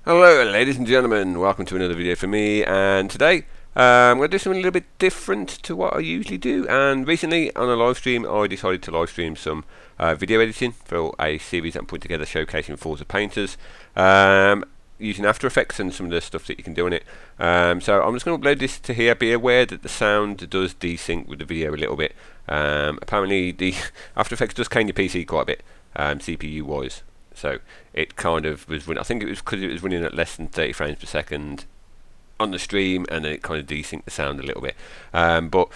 Hello ladies and gentlemen, welcome to another video from me, and today I'm going to do something a little bit different to what I usually do. And recently on a live stream I decided to live stream some video editing for a series that I'm putting together showcasing Forza painters using After Effects and some of the stuff that you can do on it. So I'm just going to upload this to here. Be aware that the sound does desync with the video a little bit. Apparently the After Effects does cane your PC quite a bit, CPU wise. So it kind of was running, I think it was because it was running at less than 30 frames per second on the stream, and then it kind of desynced the sound a little bit. But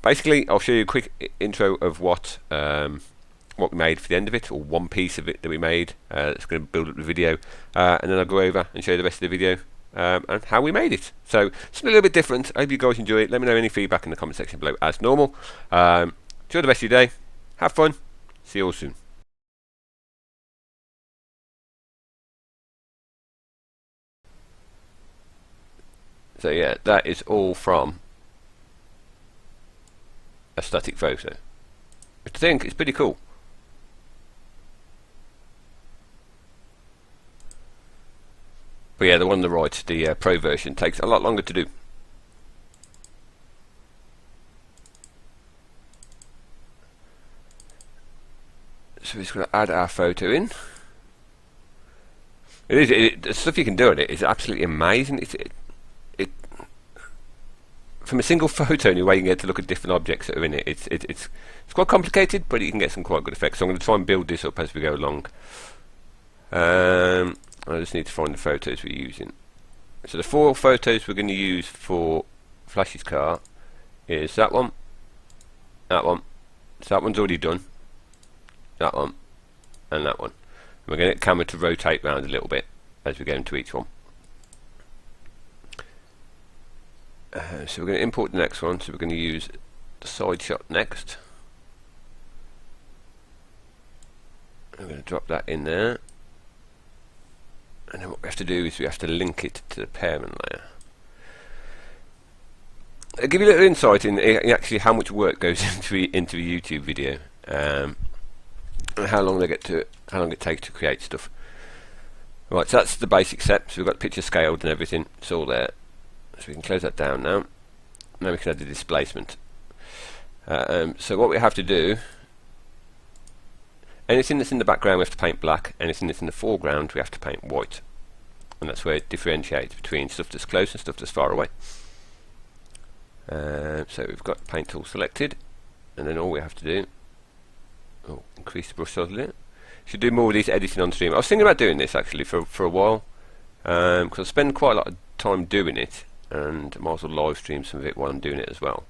basically I'll show you a quick intro of what we made for the end of it, or one piece of it that we made that's going to build up the video, and then I'll go over and show you the rest of the video and how we made it. So something a little bit different. I hope you guys enjoy it. Let me know any feedback in the comment section below as normal. Enjoy the rest of your day, have fun, see you all soon. So yeah, that is all from a static photo, which I think is pretty cool. But yeah, the one on the right, the Pro version, takes a lot longer to do. So we're just going to add our photo in. The stuff you can do on it is absolutely amazing. From a single photo, anyway, you can get to look at different objects that are in it. It's quite complicated, but you can get some quite good effects. So I'm going to try and build this up as we go along. I just need to find the photos we're using. So the 4 photos we're going to use for Flash's car is that one, that one. So that one's already done. That one, and that one. And we're going to get the camera to rotate around a little bit as we go into each one. So we're going to import the next one, so we're going to use the side shot next. I'm going to drop that in there, and then what we have to do is we have to link it to the parent layer. I'll give you a little insight in actually how much work goes into a YouTube video, and how long it takes to create stuff. Right, so that's the basic steps. We've got the picture scaled and everything, it's all there. So we can close that down now. Now we can add the displacement. So what we have to do, anything that's in the background we have to paint black, anything that's in the foreground we have to paint white. And that's where it differentiates between stuff that's close and stuff that's far away. So we've got the paint tool selected, and then all we have to do, increase the brush size a little. Should do more of these editing on stream. I was thinking about doing this actually for a while, because I spend quite a lot of time doing it, and I might as well live stream some of it while I'm doing it as well.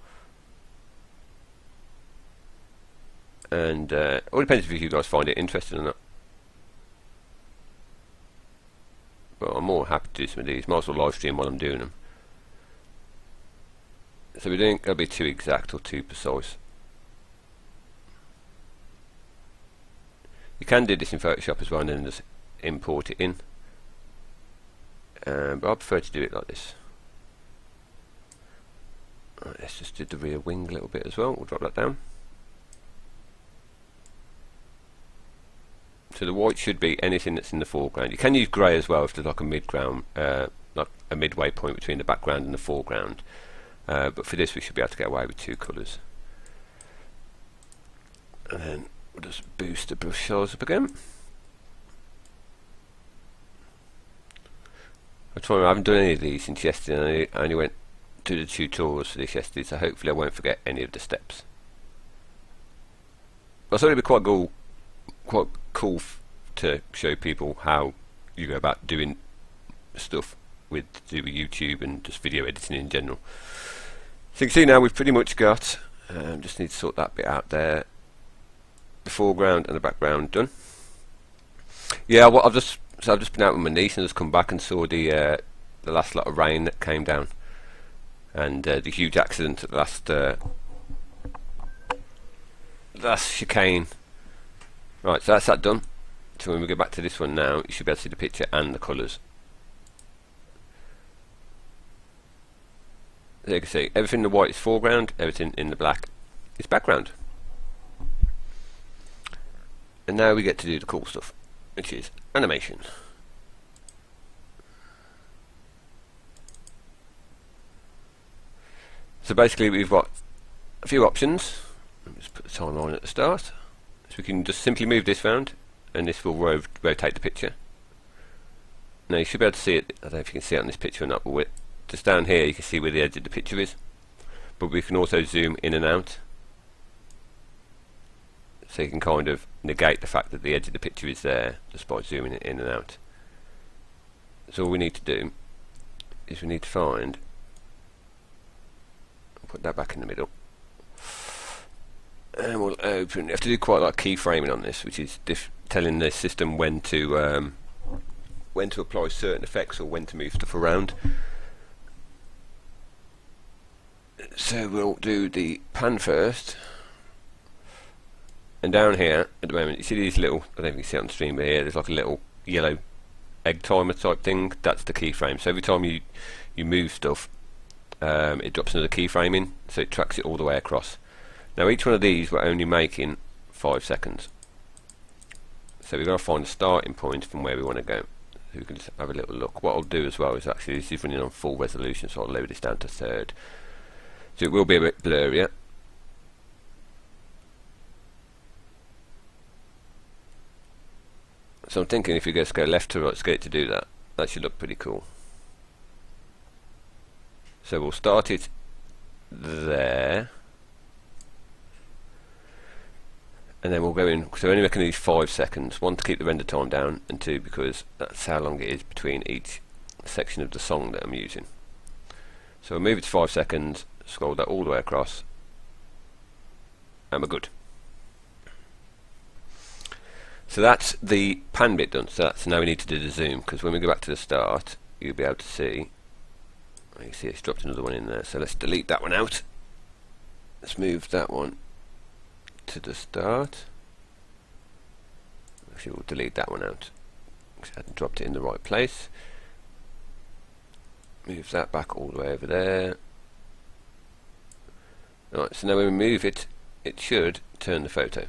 And it all depends if you guys find it interesting or not. But I'm more happy to do some of these. Might as well live stream while I'm doing them. So we don't gotta be too exact or too precise. You can do this in Photoshop as well and then just import it in. But I prefer to do it like this. Right, let's just do the rear wing a little bit as well. We'll drop that down. So the white should be anything that's in the foreground. You can use grey as well if there's like a like a midway point between the background and the foreground. But for this we should be able to get away with 2 colours. And then we'll just boost the brush size up again. I haven't done any of these since yesterday. I only went to the tutorials for this yesterday, so hopefully I won't forget any of the steps. I thought it'd be quite cool to show people how you go about doing stuff to do with YouTube and just video editing in general. So you can see now we've pretty much got, just need to sort that bit out there, the foreground and the background done. Yeah, I've just been out with my niece and just come back and saw the last lot of rain that came down, and the huge accident at the last chicane. Right, so that's that done. So when we go back to this one now, you should be able to see the picture and the colours. As you can see, everything in the white is foreground, everything in the black is background. And now we get to do the cool stuff, which is animation. So basically we've got a few options. Let me just put the timeline at the start. So we can just simply move this round and this will rotate the picture. Now you should be able to see it. I don't know if you can see it on this picture or not, but just down here you can see where the edge of the picture is. But we can also zoom in and out, so you can kind of negate the fact that the edge of the picture is there just by zooming it in and out. So all we need to do is we need to find, I'll put that back in the middle, and we'll open. You have to do quite a lot of keyframing on this, which is telling the system when to apply certain effects or when to move stuff around. So we'll do the pan first, and down here at the moment you see these little, I don't know if you can see it on the stream here, there's like a little yellow egg timer type thing. That's the keyframe. So every time you move stuff, it drops another keyframe in, so it tracks it all the way across. Now each one of these we're only making 5 seconds, so we've got to find a starting point from where we want to go. So we can just have a little look. What I'll do as well is, actually this is running on full resolution, so I'll lower this down to 3rd. So it will be a bit blurrier. So I'm thinking if you just go left to right, let's get it to do that. That should look pretty cool. So we'll start it there, and then we'll go in. So we're only making these 5 seconds. 1 to keep the render time down, and 2 because that's how long it is between each section of the song that I'm using. So we'll move it to 5 seconds. Scroll that all the way across, and we're good. So that's the pan bit done. So that's now we need to do the zoom, because when we go back to the start you'll be able to see, you see it's dropped another one in there. So let's delete that one out. Let's move that one to the start. Actually we'll delete that one out because I hadn't dropped it in the right place. Move that back all the way over there. Right, so now when we move it, it should turn the photo,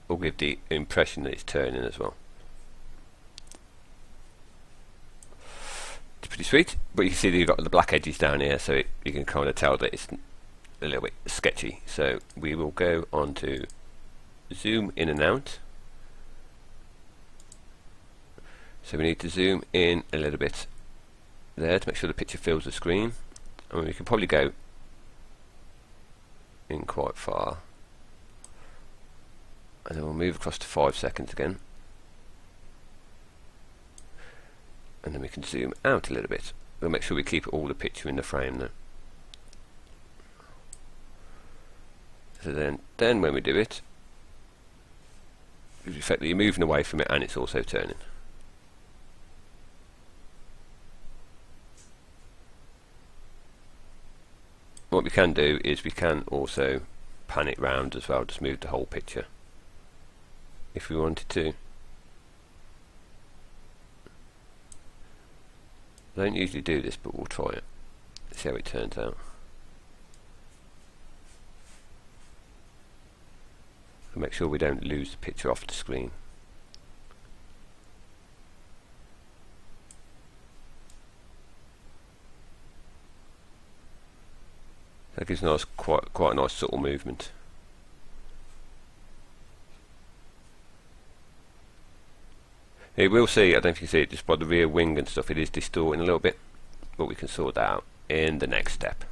or give the impression that it's turning as well. It's pretty sweet, but you can see that you've got the black edges down here, so you can kind of tell that it's a little bit sketchy. So we will go on to zoom in and out. So we need to zoom in a little bit there to make sure the picture fills the screen. I mean, we can probably go in quite far, and then we'll move across to 5 seconds again, and then we can zoom out a little bit. We'll make sure we keep all the picture in the frame though. So then when we do it, effectively you're moving away from it and it's also turning. What we can do is we can also pan it round as well, just move the whole picture if we wanted to. I don't usually do this, but we'll try it. See how it turns out. And make sure we don't lose the picture off the screen. That gives nice, quite a nice subtle movement. You will see, I don't know if you can see it, just by the rear wing and stuff, it is distorting a little bit, but we can sort that out in the next step.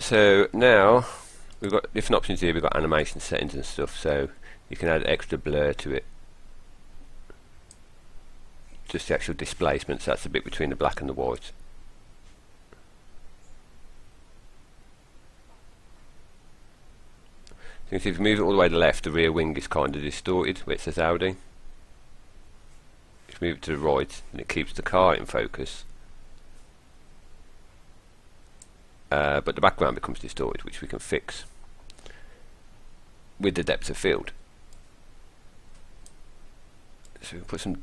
So now we've got different options here. We've got animation settings and stuff, so you can add extra blur to it. Just the actual displacement, so that's the bit between the black and the white. So you can see if you move it all the way to the left, the rear wing is kind of distorted where it says Audi. If you move it to the right, and it keeps the car in focus, but the background becomes distorted, which we can fix with the depth of field. So we can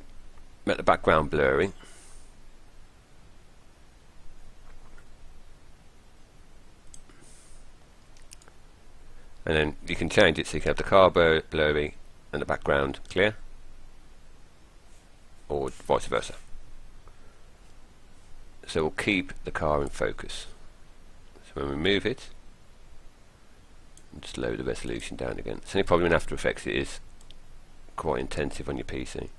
make the background blurry. And then you can change it so you can have the car blurry and the background clear, or vice versa. so we'll keep the car in focus. So when we move it, just lower the resolution down again. It's only problem in After Effects, it is quite intensive on your PC.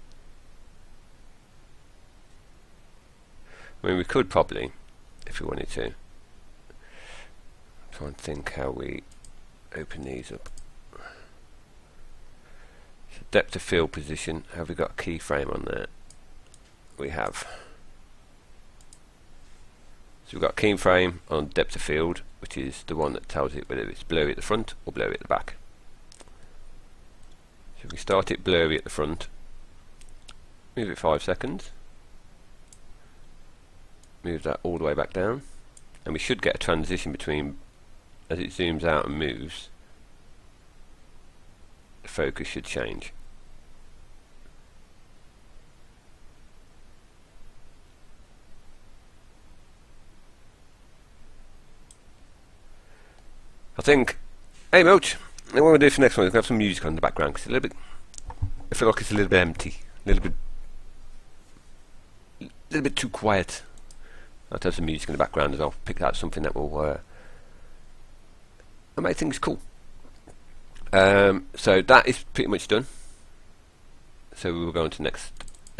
I mean, we could probably, if we wanted to, try and think how we open these up. So depth of field position, have we got a keyframe on there? We have. So we've got a keyframe on depth of field, which is the one that tells it whether it's blurry at the front or blurry at the back. So if we start it blurry at the front, move it 5 seconds, move that all the way back down, and we should get a transition between, as it zooms out and moves, the focus should change. I think, hey Moch, what we'll do for next one is we'll have some music on in the background, because I feel like it's a little bit empty, a little bit too quiet. I'll have some music in the background as well, pick out something that will make things cool. So that is pretty much done. So we will go on to the next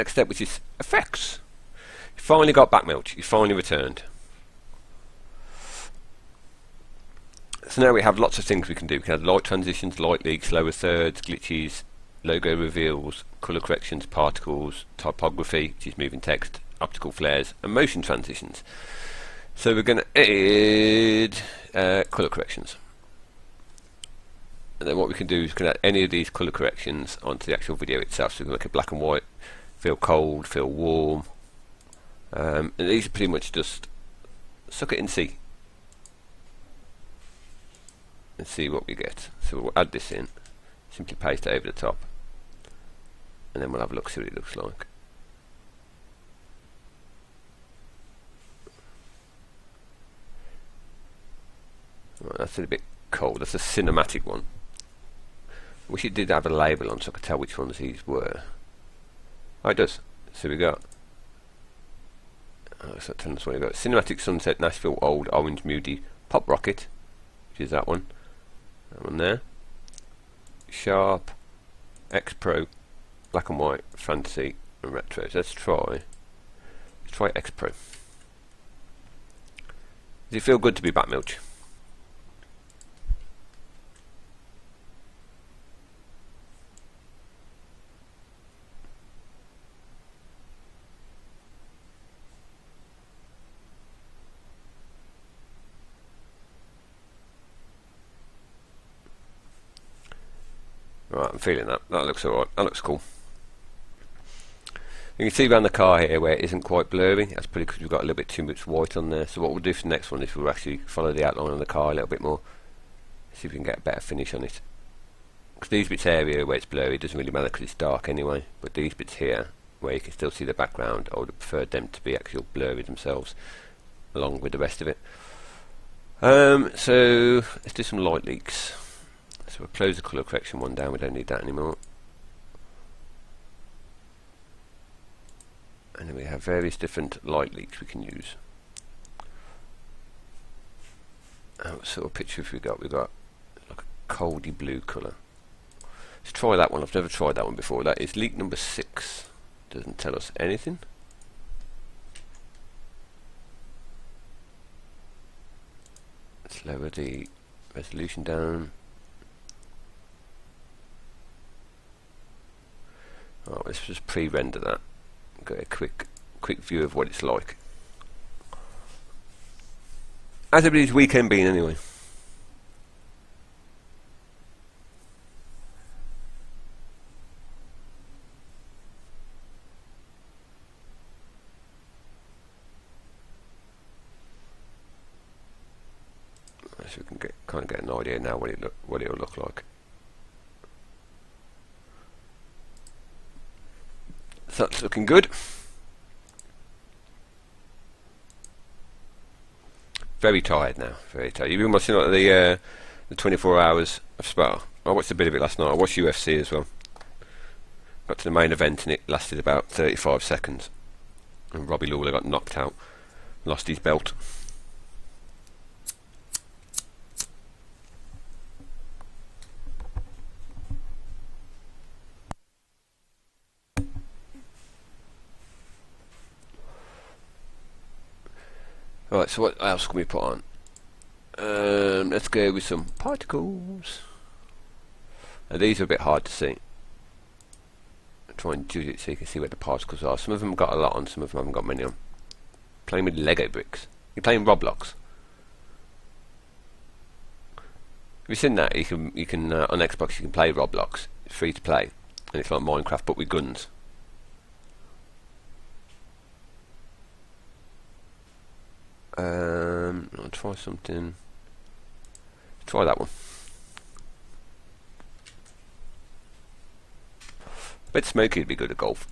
step, which is effects. You finally got back, Milch. You finally returned. So now we have lots of things we can do. We can have light transitions, light leaks, lower thirds, glitches, logo reveals, colour corrections, particles, typography, which is moving text, optical flares, and motion transitions. So we're going to add colour corrections. And then what we can do is we can add any of these colour corrections onto the actual video itself. So we can make it black and white, feel cold, feel warm. And these are pretty much just suck it and see. And see what we get. So we'll add this in, simply paste it over the top, and then we'll have a look, see what it looks like. Right, that's a little bit cold. That's a cinematic one. I wish it did have a label on so I could tell which ones these were. Oh, it does. So we got, so tell us what we got. Cinematic Sunset, Nashville, Old, Orange, Moody, Pop Rocket, which is that one. That one there. Sharp, X Pro, Black and White, Fantasy, and Retro. So let's try X Pro. Does it feel good to be back, Milch? Right, I'm feeling that. That looks alright. That looks cool. You can see around the car here where it isn't quite blurry. That's probably because we've got a little bit too much white on there. So what we'll do for the next one is we'll actually follow the outline of the car a little bit more. See if we can get a better finish on it. Because these bits area where it's blurry doesn't really matter because it's dark anyway. But these bits here where you can still see the background, I would have preferred them to be actually blurry themselves along with the rest of it. So let's do some light leaks. So we'll close the colour correction one down, we don't need that anymore. And then we have various different light leaks we can use. What sort of picture have we got? We've got like a coldy blue colour. Let's try that one. I've never tried that one before. That is leak number 6. Doesn't tell us anything. Let's lower the resolution down. Oh, let's just pre-render that. Get a quick view of what it's like. How's everybody's weekend been anyway? So we can kind of get an idea now what it'll look like. So that's looking good. Very tired now. Very tired. You've been watching like the 24 hours of Spa. I watched a bit of it last night. I watched UFC as well. Got to the main event and it lasted about 35 seconds. And Robbie Lawler got knocked out lost his belt. Right, so what else can we put on? Let's go with some particles. Now these are a bit hard to see. Try and do it so you can see where the particles are. Some of them got a lot on, some of them haven't got many on. Playing with Lego bricks. You're playing Roblox. Have you seen that? You can on Xbox you can play Roblox. It's free to play, and it's like Minecraft but with guns. I'll try something. Try that one. Bet Smokey would be good at golf.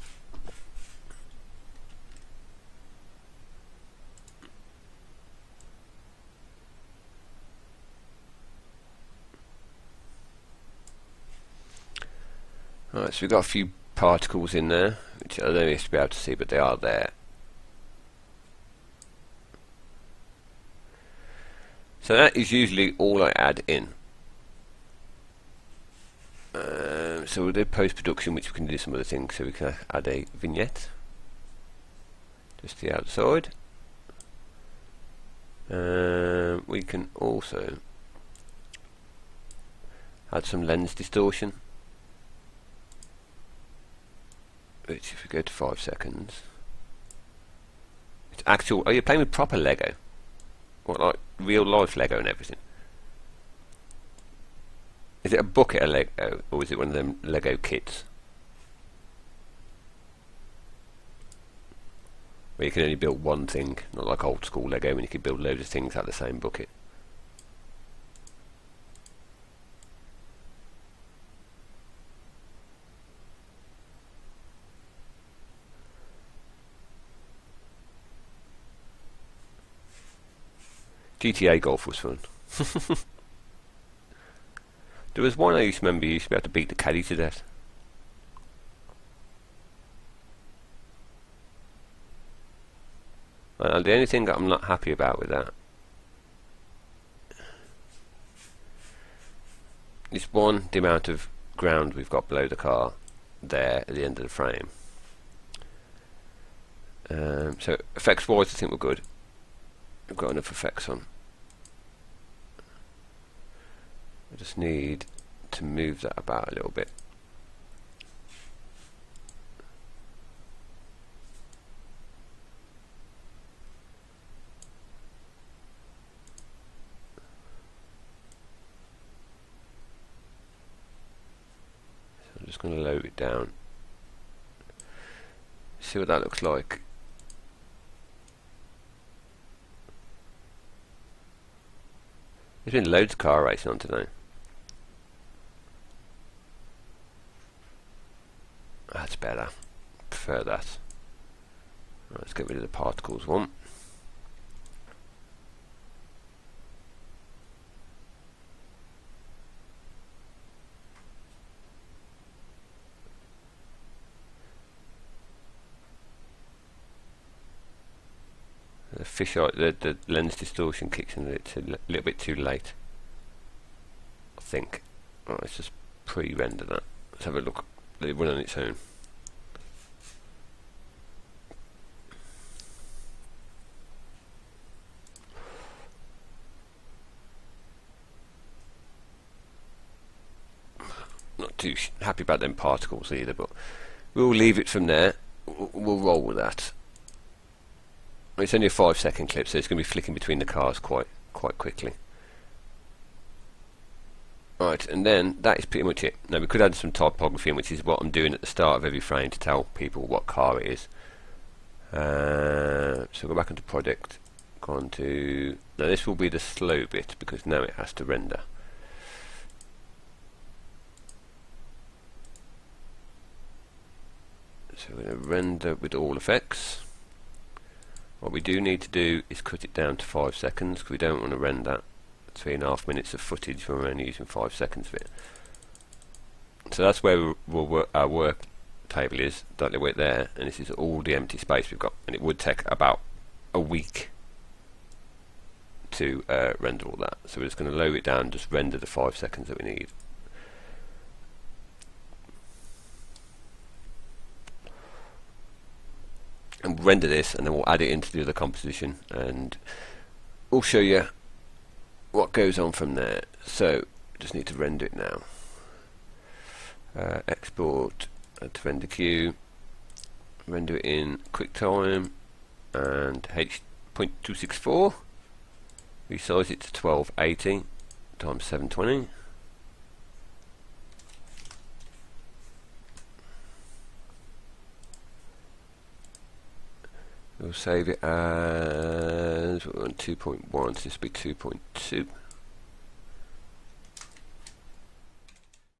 Alright, so we've got a few particles in there, which I don't know if you'll be able to see, but they are there. So that is usually all I add in. So we'll do post-production, which we can do some other things. So we can add a vignette, just the outside. We can also add some lens distortion, which if we go to 5 seconds, it's actual. Oh, you're playing with proper Lego. What, like real life Lego and everything? Is it a bucket of Lego, or is it one of them Lego kits? Where you can only build one thing, not like old school Lego when you can build loads of things out of the same bucket. GTA Golf was fun. There was one I used to remember, you used to be able to beat the caddy to death. Well, the only thing that I'm not happy about with that is one, the amount of ground we've got below the car there at the end of the frame. So effects wise I think we're good. We've got enough effects on. I just need to move that about a little bit. So I'm just going to load it down. See what that looks like. There's been loads of car racing on today. That's better. Prefer that. Right, let's get rid of the particles one. The fisheye, the lens distortion kicks in a little bit too late, I think. Right, let's just pre-render that. Let's have a look. Let it run on its own. Not too happy about them particles either, but we'll leave it from there. We'll roll with that. It's only a 5-second clip, so it's going to be flicking between the cars quite quickly. Right, and then that is pretty much it. Now we could add some typography in, which is what I'm doing at the start of every frame to tell people what car it is. So go back into project, go on to, now this will be the slow bit because now it has to render. So we're going to render with all effects. What we do need to do is cut it down to 5 seconds because we don't want to render 3.5 minutes of footage when we're only using 5 seconds of it. So that's where our work table is, that little bit there, and this is all the empty space we've got, and it would take about a week to render all that. So we're just going to lower it down and just render the 5 seconds that we need. And we'll render this, and then we'll add it into the other composition, and we'll show you what goes on from there. So just need to render it now. Export to render queue, render it in QuickTime and H.264, resize it to 1280 times 720. We'll save it as 2.1, so this will be 2.2.